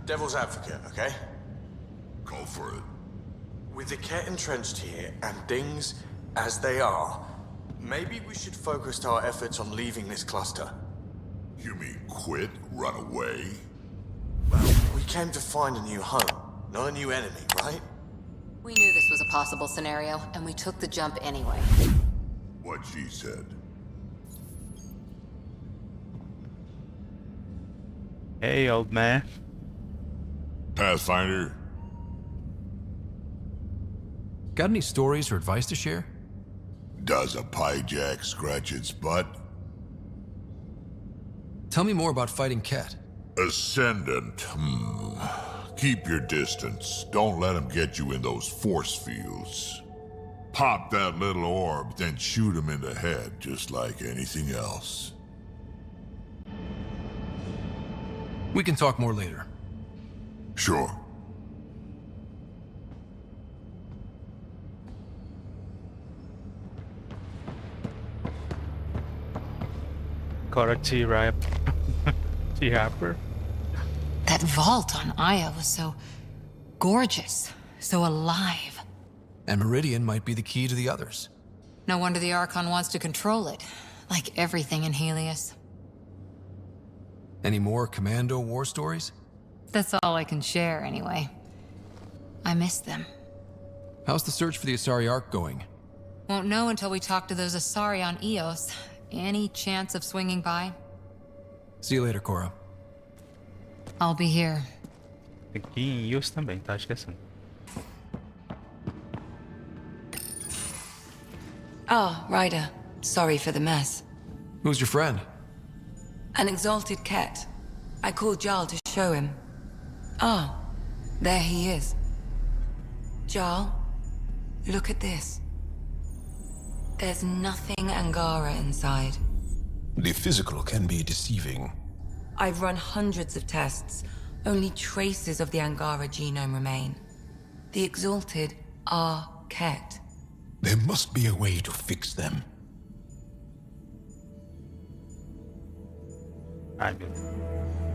Devil's advocate, okay? Go for it. With the Ket entrenched here and things as they are, maybe we should focus our efforts on leaving this cluster. You mean quit? Run away? Well, we came to find a new home, not a new enemy, right? We knew this was a possible scenario, and we took the jump anyway. What she said. Hey, old man. Pathfinder? Got any stories or advice to share? Does a piejack scratch its butt? Tell me more about fighting Ket. Ascendant. Keep your distance. Don't let him get you in those force fields. Pop that little orb, then shoot him in the head, just like anything else. We can talk more later. Sure. Got a T-Rap. T-Rapper. That vault on Aya was so gorgeous, so alive. And Meridian might be the key to the others. No wonder the Archon wants to control it, like everything in Helios. Any more Commando war stories? That's all I can share, anyway. I miss them. How's the search for the Asari Ark going? Won't know until we talk to those Asari on Eos. Any chance of swinging by? See you later, Cora. I'll be here. Aqui em Eos também, tá esquecendo. Ah, Ryder. Sorry for the mess. Who's your friend? An exalted Ket. I called Jarl to show him. Ah, there he is. Jarl, look at this. There's nothing Angara inside. The physical can be deceiving. I've run hundreds of tests. Only traces of the Angara genome remain. The exalted are Ket. There must be a way to fix them. Ai, meu Deus.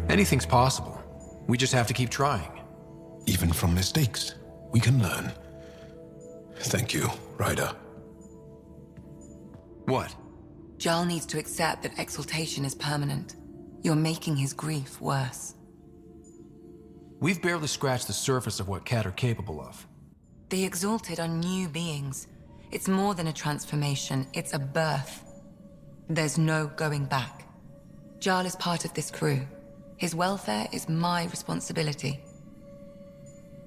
Anything's possible. We just have to keep trying. Even from mistakes, we can learn. Thank you, Ryder. What? Jarl needs to accept that exaltation is permanent. You're making his grief worse. We've barely scratched the surface of what Ket are capable of. The exalted are new beings. It's more than a transformation, it's a birth. There's no going back. Jarl is part of this crew. His welfare is my responsibility.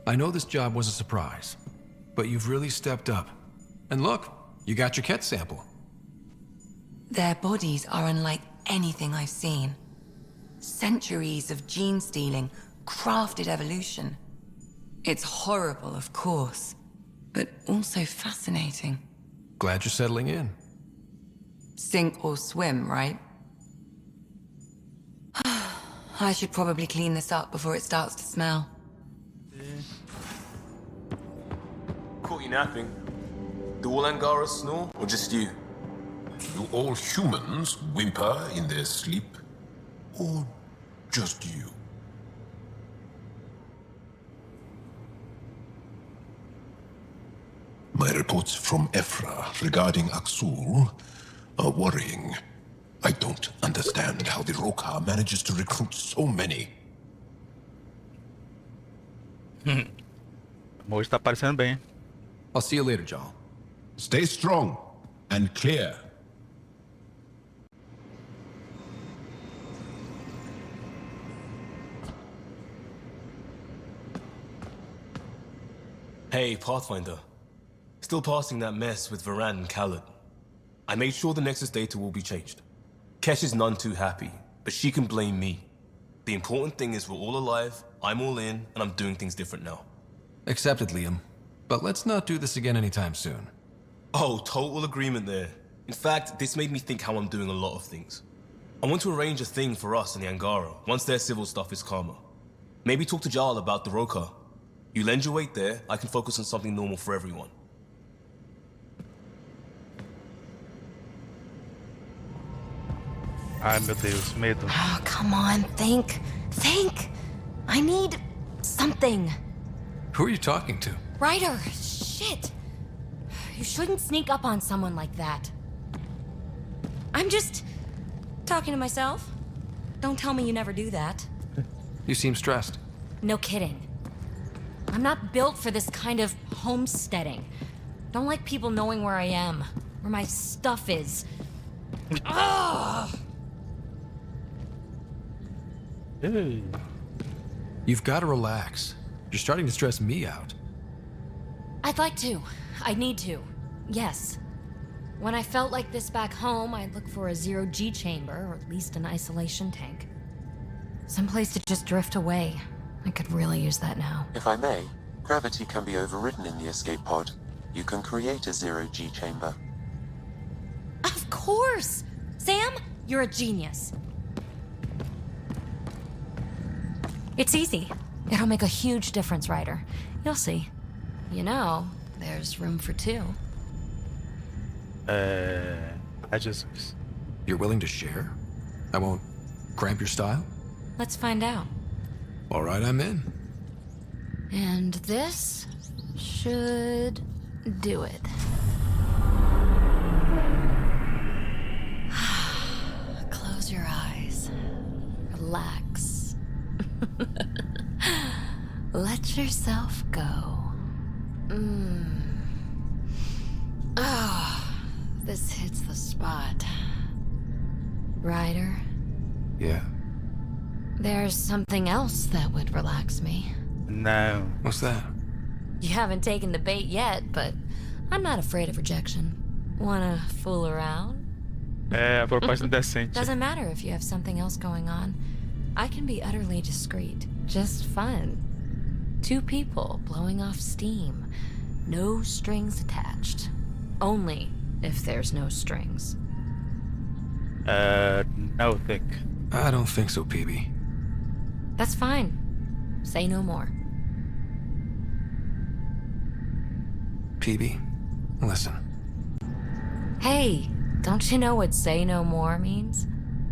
I know this job was a surprise, but you've really stepped up. And look, you got your Ket sample. Their bodies are unlike anything I've seen. Centuries of gene stealing, crafted evolution. It's horrible, of course, but also fascinating. Glad you're settling in. Sink or swim, right? I should probably clean this up before it starts to smell. Caught you napping. Do all Angara snore, or just you? Do all humans whimper in their sleep? Or just you? My reports from Ephra regarding Aksul are worrying. I don't understand how the Roka manages to recruit so many. Hoje tá parecendo bem. I'll see you later, Jarl. Stay strong and clear. Hey, Pathfinder. Still passing that mess with Varan and Khaled. I made sure the Nexus data will be changed. Kesh is none too happy, but she can blame me. The important thing is we're all alive, I'm all in, and I'm doing things different now. Accepted, Liam. But let's not do this again anytime soon. Oh, total agreement there. In fact, this made me think how I'm doing a lot of things. I want to arrange a thing for us and the Angara, once their civil stuff is calmer. Maybe talk to Jarl about the Roka. You lend your weight there, I can focus on something normal for everyone. Ai, meu Deus, medo. Oh, come on, think. Think! I need Something. Who are you talking to? Ryder, shit. You shouldn't sneak up on someone like that. I'm just talking to myself. Don't tell me you never do that. You seem stressed. No kidding. I'm not built for this kind of homesteading. Don't like people knowing where I am, where my stuff is. Ugh! Hey. You've got to relax. You're starting to stress me out. I'd like to. I need to. Yes. When I felt like this back home, I'd look for a zero-G chamber, or at least an isolation tank. Someplace to just drift away. I could really use that now. If I may, gravity can be overridden in the escape pod. You can create a zero-G chamber. Of course! Sam, you're a genius. It's easy. It'll make a huge difference, Ryder. You'll see. You know, there's room for two. Jesus. You're willing to share? I won't cramp your style? Let's find out. All right, I'm in. And this should do it. Close your eyes. Relax. Let yourself go. Oh, this hits the spot. Ryder, Yeah. there's something else that would relax me. No. What's that? You haven't taken the bait yet, but I'm not afraid of rejection. Wanna fool around? É, a proposta indecente. Doesn't matter if you have something else going on. I can be utterly discreet. Just fun. Two people blowing off steam. No strings attached. Only if there's no strings. No, think. I don't think so, PB. That's fine. Say no more. PB, listen. Hey, don't you know what say no more means?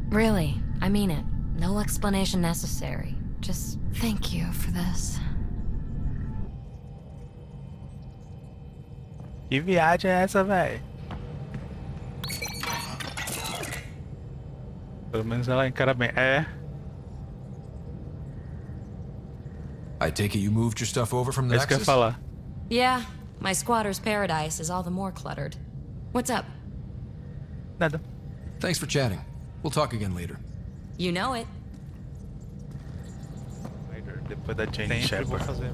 Really, I mean it. No explanation necessary. Just thank you for this. Que viagem é essa, véi? Pelo menos ela encara bem. É. I take it you moved your stuff over from the É isso que eu ia Nexus? falar. Yeah, my squatter's paradise is all the more cluttered. What's up? Nada. Thanks for chatting. We'll talk again later. You know it. Depois da Jane Sempre vou Shepard. fazer.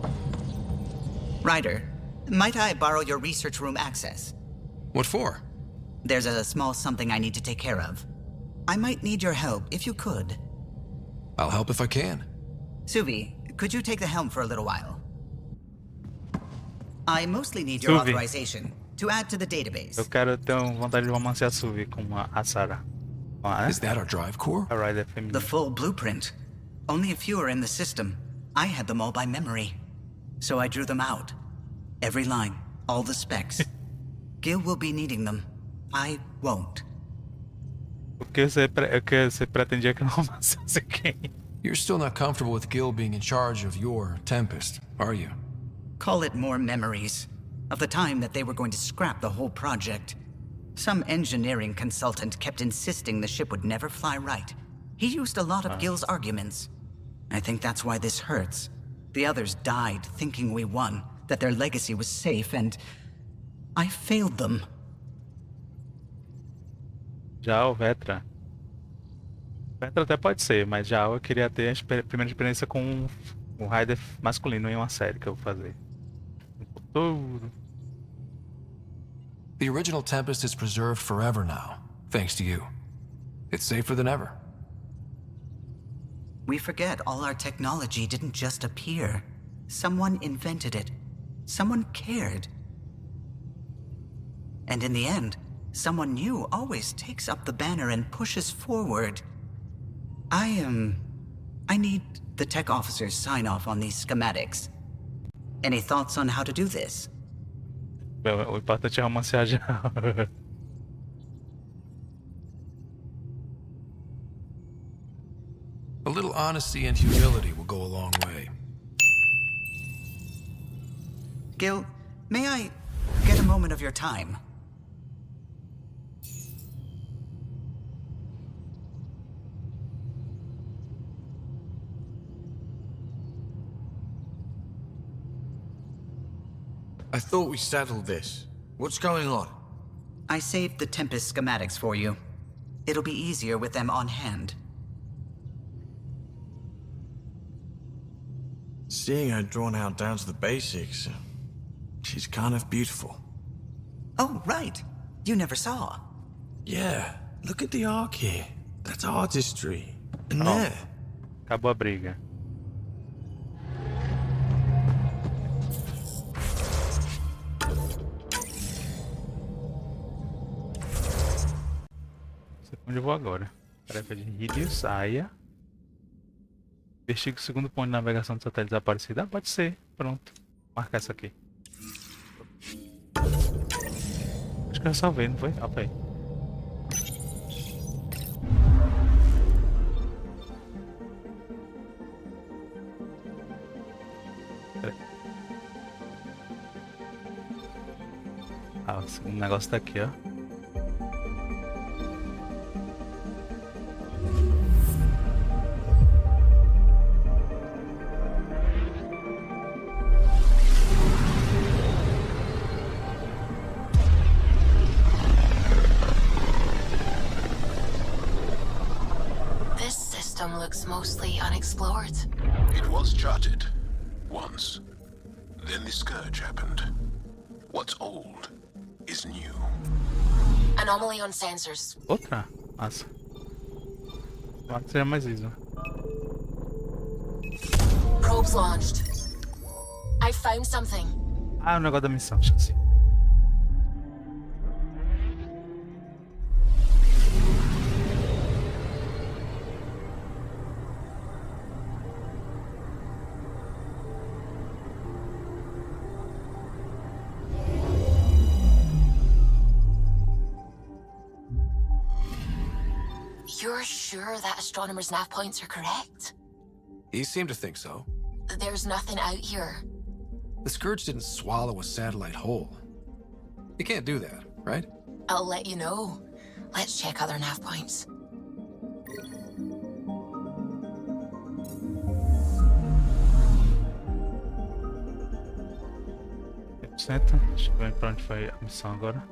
Ryder, might I borrow your research room access? What for? There's a small something I need to take care of. I might need your help if you could. I'll help if I can. Suvi, could you take the helm for a little while? I mostly need your Suvi. authorization to add to the database. Eu quero ter vontade de romancear a Suvi com a Sarah. Is that our drive core? A Ryder feminina. The full blueprint. Only a few are in the system. I had them all by memory. So I drew them out. Every line, all the specs. Gil will be needing them. I won't. O que você pretendia que eu romanceasse quem? You're still not comfortable with Gil being in charge of your Tempest, are you? Call it more memories of the time that they were going to scrap the whole project. Some engineering consultant kept insisting the ship would never fly right. He used a lot of Gil's arguments. I think that's why this hurts. The others died thinking we won, that their legacy was safe, and I failed them. Já o Vetra. Vetra até pode ser, mas já eu queria ter a primeira experiência com o Ryder masculino em uma série que eu vou fazer. No futuro. The original Tempest is preserved forever now, thanks to you. It's safer than ever. We forget all our technology didn't just appear. Someone invented it. Someone cared. And in the end, someone new always takes up the banner and pushes forward. I need the tech officer's sign-off on these schematics. Any thoughts on how to do this? O importante é romancear já. A little honesty and humility will go a long way. Gil, may I get a moment of your time? I thought we settled this. What's going on? I saved the Tempest schematics for you. It'll be easier with them on hand. Seeing her drawn out down to the basics, she's kind of beautiful. Oh, right. You never saw. Yeah, look at the arc here. That's artistry. And there. Acabou a briga. Onde eu vou agora? Tarefa de Rídio, saia. Investigue o segundo ponto de navegação do satélite desaparecido. Ah, pode ser. Pronto. Vou marcar essa aqui. Acho que eu salvei, não foi? Opa aí. Ah, o segundo negócio tá aqui, ó. Looks mostly unexplored. It was charted. Once. Then the scourge happened. What's old is new. Anomaly on sensors. Outra? Massa. Claro que seria mais isso. Probes launched. I found something. Ah, o negócio da missão, esqueci. You're sure that astronomers' nav points are correct? He seemed to think so. There's nothing out here. The Scourge didn't swallow a satellite whole. You can't do that, right? I'll let you know. Let's check other nav points. Senta. Deixa eu ver pra onde foi a missão agora.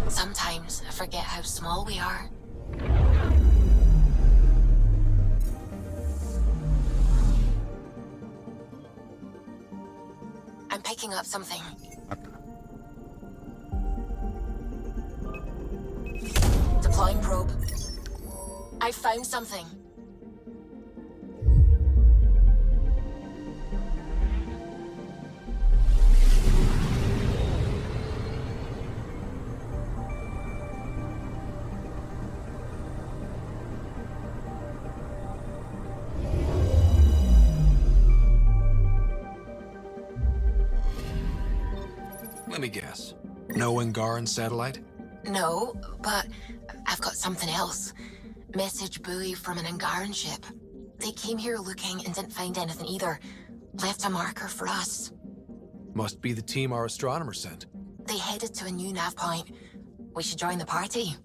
Sometimes I forget how small we are. I'm picking up something. Deploying probe. I found something. Let me guess. No Angaran satellite? No, but I've got something else. Message buoy from an Angaran ship. They came here looking and didn't find anything either. Left a marker for us. Must be the team our astronomer sent. They headed to a new nav point. We should join the party.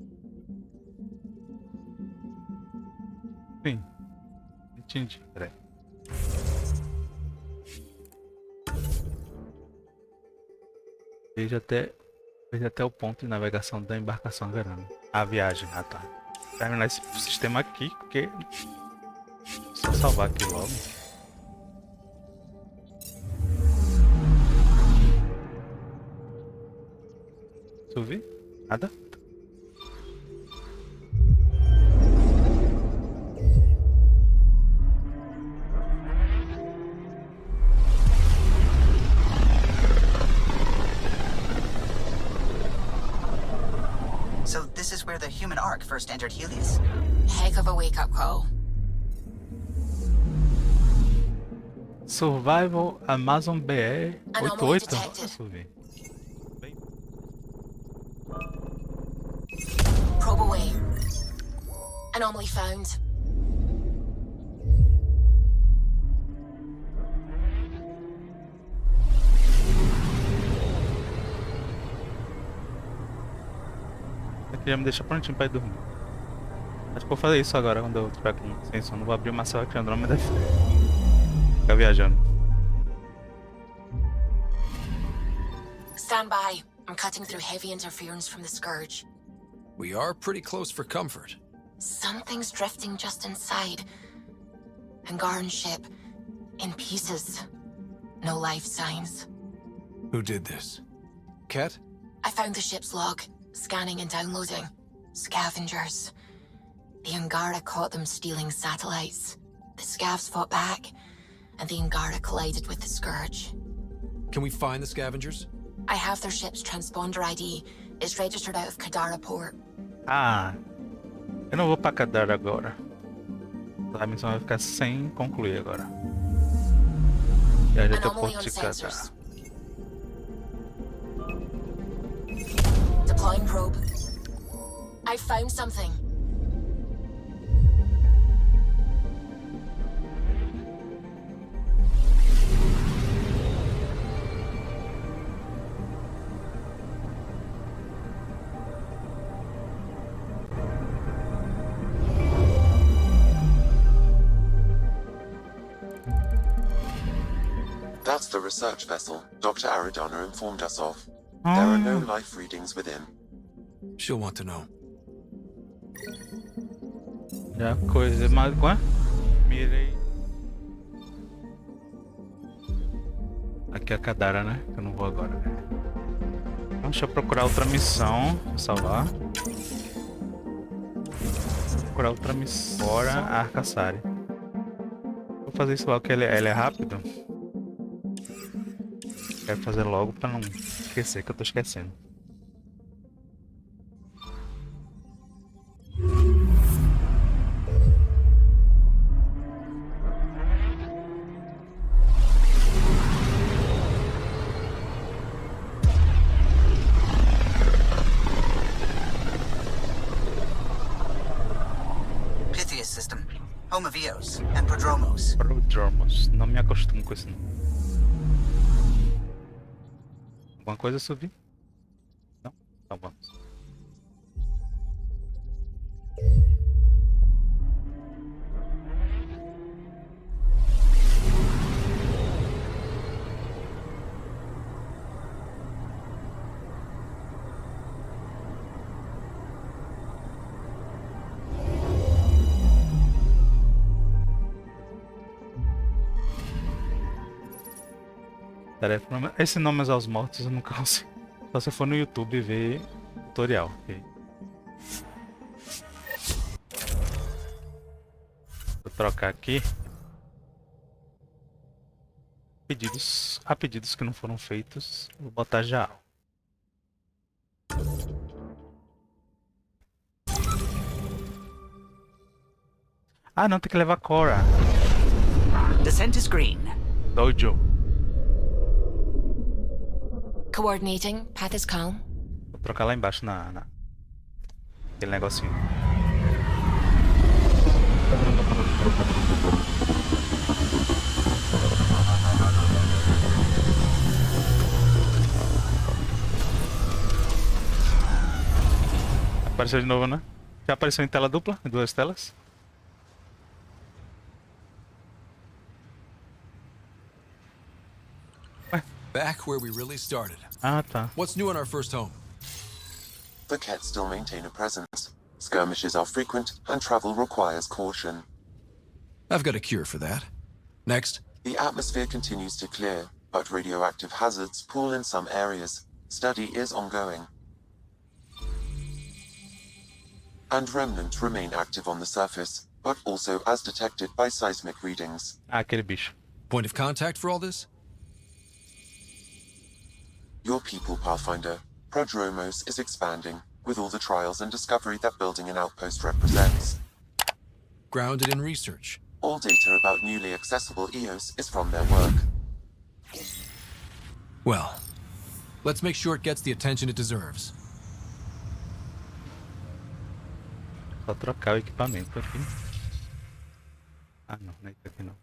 Sim. Entendi. Peraí. Veja até o ponto de navegação da embarcação Verano. A viagem, ah tá. Terminar esse sistema aqui, porque... Só salvar aqui logo. Subir? Nada? So this is where the human ark first entered Helios? Heck of a wake-up call. Survival Amazon BE 88. Deixa eu ver. Probe away. Anomaly found. Aqui já me deixa prontinho pra ir dormir. Acho que vou fazer isso agora quando eu tiver com sem sono. Vou abrir uma cela que Andromeda ficar viajando. Stand by. I'm cutting through heavy interference from the Scourge. We are pretty close for comfort. Something's drifting just inside. Angaran ship. In pieces. No life signs. Who did this? Ket? I found the ship's log. Scanning and downloading. Scavengers. The Angara caught them stealing satellites. The Scavs fought back, and the Angara collided with the Scourge. Can we find the scavengers? I have their ship's transponder ID. It's registered out of Kadara Port. Ah, eu não vou pra Kadara agora. A missão vai ficar sem concluir agora. E a gente é Porto de Kadara. Deploying probe. I found something. That's the research vessel Dr. Aridana informed us of. There are no life readings within. She'll want to know. Já coisa mais mirei. Aqui é a Kadara, né? Que eu não vou agora. Então, deixa eu procurar outra missão. Vou salvar. Procurar outra missão. Fora a Arcaçari. Vou fazer isso logo que ele é rápido. Quero fazer logo pra não esquecer que eu tô esquecendo. Pythias system. Home of Eos and Prodromos. Prodromos. Não me acostumo com esse nome. Alguma coisa subir? Não? Então vamos. Tarefa. Esse Nomes aos Mortos eu nunca consigo. Só se for no YouTube e ver tutorial. Okay. Vou trocar aqui. Pedidos. Há pedidos que não foram feitos. Vou botar já. Ah, não, tem que levar Cora. Descent is green. Dojo. Coordinating. Path is calm. Vou trocar lá embaixo aquele negocinho. Apareceu de novo, né? Já apareceu em tela dupla? Em duas telas? Back where we really started. Ah, tá. What's new in our first home? The Kett still maintain a presence. Skirmishes are frequent, and travel requires caution. I've got a cure for that. Next. The atmosphere continues to clear, but radioactive hazards pool in some areas. Study is ongoing. And remnants remain active on the surface, but also as detected by seismic readings. Ah, aquele bicho. Point of contact for all this? Your people, Pathfinder. Prodromos is expanding, with all the trials and discovery that building an outpost represents. Grounded in research. All data about newly accessible EOS is from their work. Well, let's make sure it gets the attention it deserves. Só trocar o equipamento aqui. Ah, não, não é isso aqui não.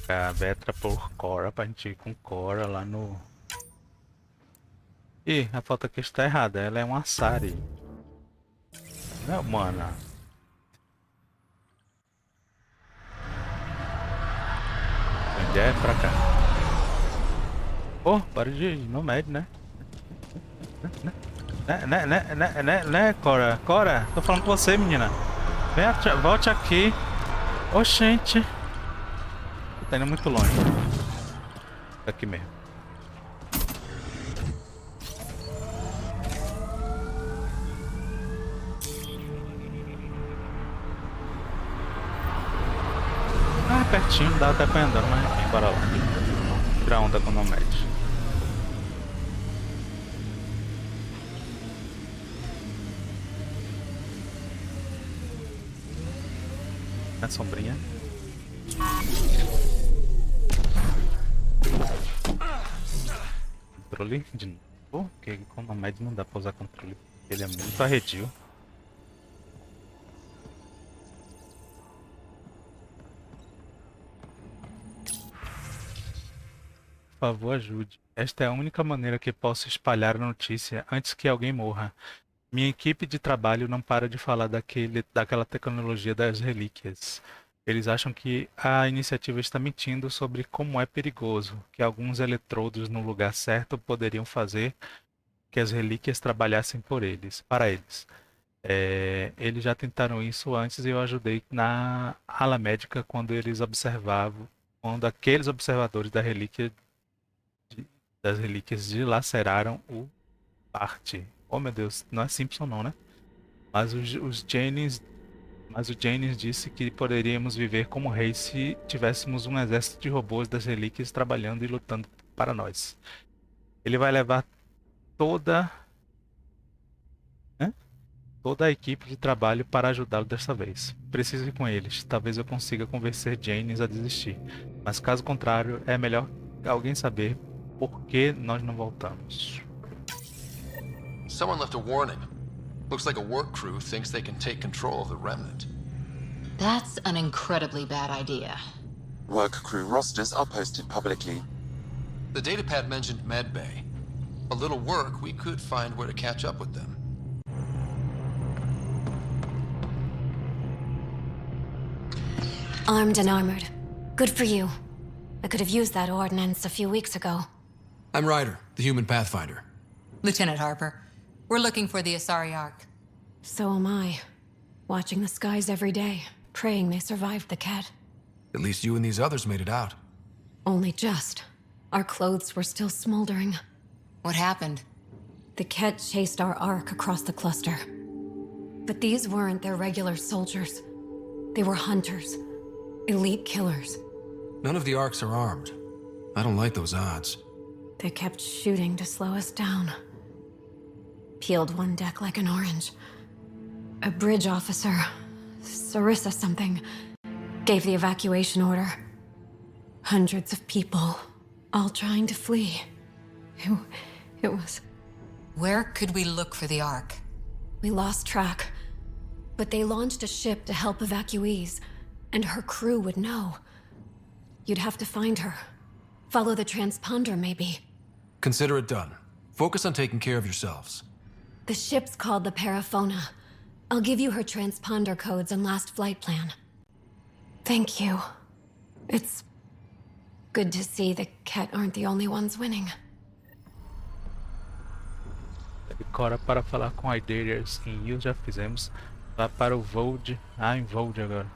A Vetra por Cora, pra gente ir com Cora lá no... Ih, a foto aqui está errada, ela é uma Sari. Não é humana. Onde é? Pra cá. Pô, para de não mede, né? Né, Cora? Cora, tô falando com você, menina. Vem, volte aqui. Oxente. Tá indo muito longe. Aqui mesmo. Ah, pertinho, dá até pra andar, mas enfim, bora lá. Tirar onda com o Nomad. A sombrinha. Controle de novo. Porque com o Nomad não dá pra usar controle. Ele é muito arredio. Por favor, ajude. Esta é a única maneira que posso espalhar a notícia antes que alguém morra. Minha equipe de trabalho não para de falar daquela tecnologia das relíquias. Eles acham que a iniciativa está mentindo sobre como é perigoso, que alguns eletrodos no lugar certo poderiam fazer que as relíquias trabalhassem para eles. Eles já tentaram isso antes e eu ajudei na ala médica quando aqueles observadores das relíquias dilaceraram o partir. Oh meu Deus, não é Simpson não, né? Mas o Jennings disse que poderíamos viver como reis se tivéssemos um exército de robôs das relíquias trabalhando e lutando para nós. Ele vai levar toda a equipe de trabalho para ajudá-lo desta vez. Preciso ir com eles. Talvez eu consiga convencer Jennings a desistir. Mas caso contrário, é melhor alguém saber por que nós não voltamos. Someone left a warning. Looks like a work crew thinks they can take control of the remnant. That's an incredibly bad idea. Work crew rosters are posted publicly. The datapad mentioned medbay. A little work, we could find where to catch up with them. Armed and armored. Good for you. I could have used that ordnance a few weeks ago. I'm Ryder, the human pathfinder. Lieutenant Harper, we're looking for the Asari Ark. So am I. Watching the skies every day, praying they survived the Ket. At least you and these others made it out. Only just. Our clothes were still smoldering. What happened? The Ket chased our Ark across the cluster. But these weren't their regular soldiers. They were hunters. Elite killers. None of the Arks are armed. I don't like those odds. They kept shooting to slow us down. Peeled one deck like an orange. A bridge officer, Sarissa something, gave the evacuation order. Hundreds of people, all trying to flee. It was... Where could we look for the Ark? We lost track. But they launched a ship to help evacuees, and her crew would know. You'd have to find her. Follow the transponder, maybe. Consider it done. Focus on taking care of yourselves. The ship's called the Paraphona. I'll give you her transponder codes and last flight plan. Thank you. It's good to see the Ket aren't the only ones winning. Cora para falar com Idarians em Yu já fizemos. Vá para o Vold. Em Vold agora.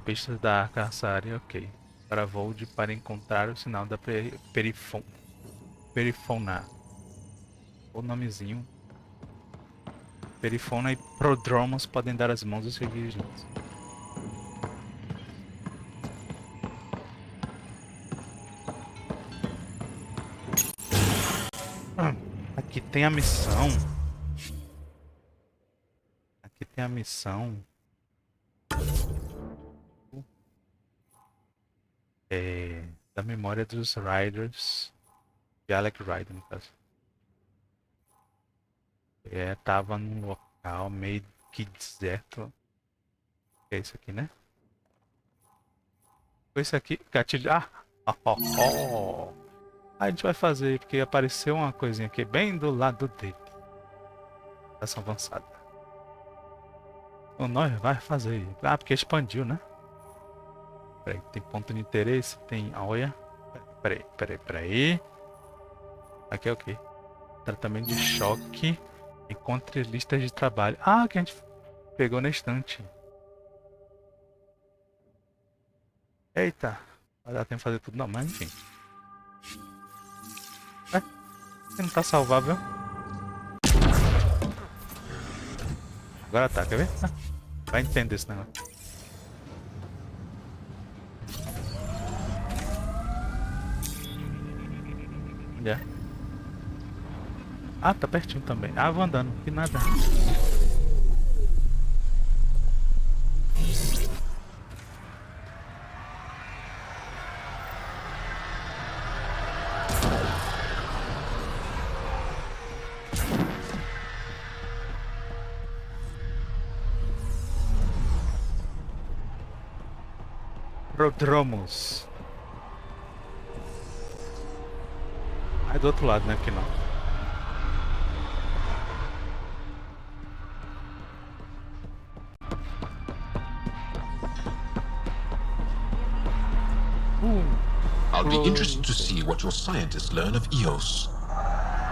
Pista da Arca Asari, ok. Para Vold para encontrar o sinal da Perifona. O nomezinho. Perifona e Prodromos podem dar as mãos aos seus vigilantes. Aqui tem a missão. Aqui tem a missão. Da memória dos Riders. De Leleco Ryder, no caso. Tava num local meio que deserto. É isso aqui, né? Foi isso aqui, gatilho. A gente vai fazer, porque apareceu uma coisinha aqui bem do lado dele. Ação avançada. Nós vai fazer. Porque expandiu, né? Peraí, tem ponto de interesse, tem... Olha. Peraí. Aqui é o quê? Tratamento de choque. Encontre listas de trabalho. Que a gente pegou na estante. Eita. Vai dar tempo de fazer tudo não, mas enfim. Não tá salvável. Agora tá, quer ver? Vai entender esse negócio. Olha. Tá pertinho também. Vou andando, que nada. Prodromos. Do outro lado, né? Aqui não. I'll be interested to see what your scientists learn of EOS.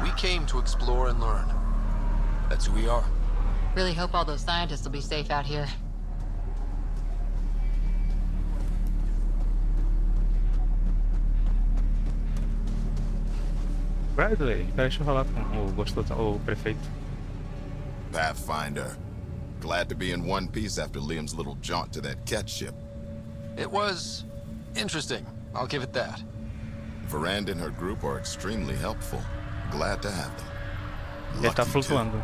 We came to explore and learn. That's who we are. Really hope all those scientists will be safe out here. Bradley, deixa eu falar com o prefeito. Pathfinder. Glad to be in one piece after Liam's little jaunt to that cat ship. It was interesting. I'll give it that. Veranda and her group are extremely helpful. Glad to have them. Ele tá flutuando.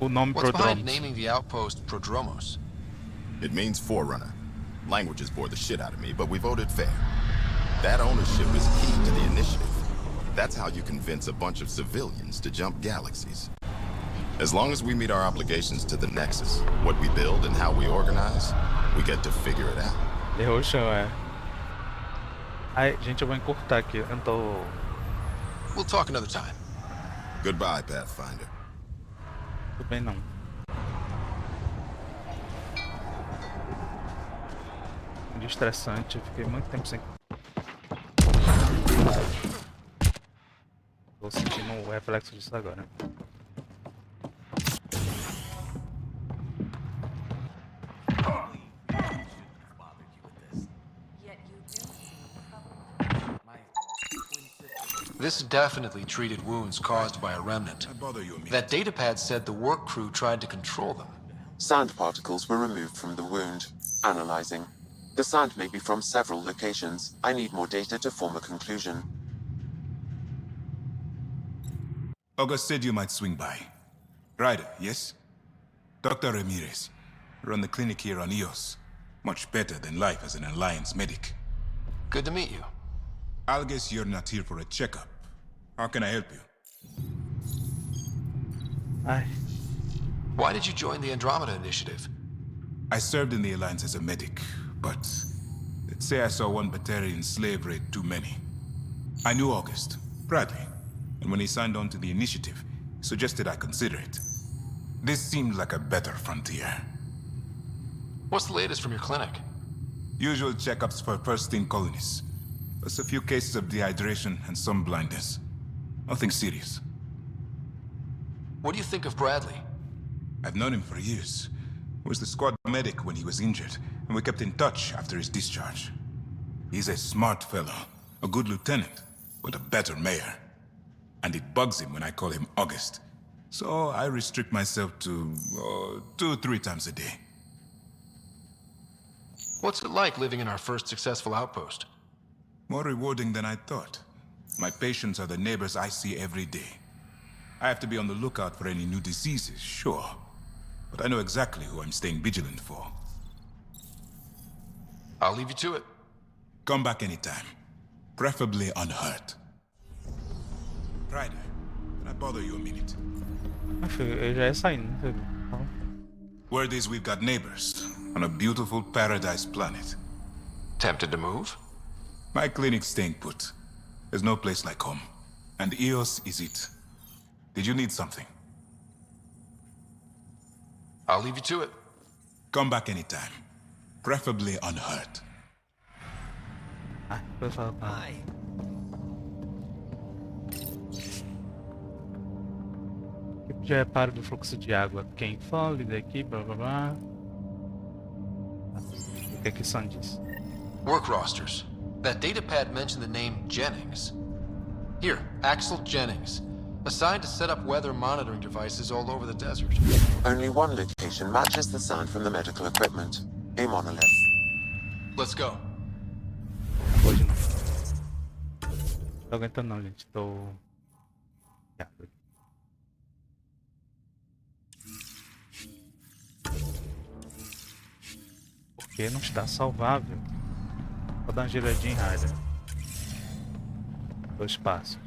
O nome What's behind Prodromos? naming the outpost Prodromos? It means forerunner. Languages bore the shit out of me, but we voted fair. That ownership is key to the initiative. That's how you convince a bunch of civilians to jump galaxies. As long as we meet our obligations to the Nexus, what we build and how we organize, we get to figure it out. Errou o chão, Gente, eu vou encurtar aqui. Eu não tô... We'll talk another time. Goodbye, Pathfinder. Tudo bem, não. Muito estressante. Fiquei muito tempo sem... Tô sentindo o reflexo disso agora. This definitely treated wounds caused by a remnant. That datapad said the work crew tried to control them. Sand particles were removed from the wound. Analyzing. The sand may be from several locations. I need more data to form a conclusion. August said you might swing by. Ryder, yes? Dr. Ramirez. Run the clinic here on EOS. Much better than life as an Alliance medic. Good to meet you. I'll guess you're not here for a checkup. How can I help you? Why did you join the Andromeda initiative? I served in the Alliance as a medic, but let's say I saw one Batarian slave raid too many. I knew August, Bradley, and when he signed on to the initiative, he suggested I consider it. This seemed like a better frontier. What's the latest from your clinic? Usual checkups for first-in colonists. Plus a few cases of dehydration and some blindness. Nothing serious. What do you think of Bradley? I've known him for years. He was the squad medic when he was injured, and we kept in touch after his discharge. He's a smart fellow, a good lieutenant, but a better mayor. And it bugs him when I call him August. So I restrict myself to 2-3 times a day. What's it like living in our first successful outpost? More rewarding than I thought. My patients are the neighbors I see every day. I have to be on the lookout for any new diseases, sure. But I know exactly who I'm staying vigilant for. I'll leave you to it. Come back anytime. Preferably unhurt. Ryder, can I bother you a minute? Eu já ia saindo, então... Word is we've got neighbors on a beautiful paradise planet. Tempted to move? My clinic's staying put. There's no place like home. And EOS is it. Did you need something? I'll leave you to it. Come back anytime. Preferably unhurt. Ai. Tipo de reparo do fluxo de água. Quem fala daqui, blá blá blá. O que é que são disso? Work rosters. That datapad mentioned the name Jennings. Here, Axel Jennings. Assigned to set up weather monitoring devices all over the desert. Only one location matches the sound from the medical equipment. A monolith. Let's go. Hoje não. Tô aguentando não, gente. Tô... Porque não está salvável. Vou dar uma giradinha em Ryder. 2 passos.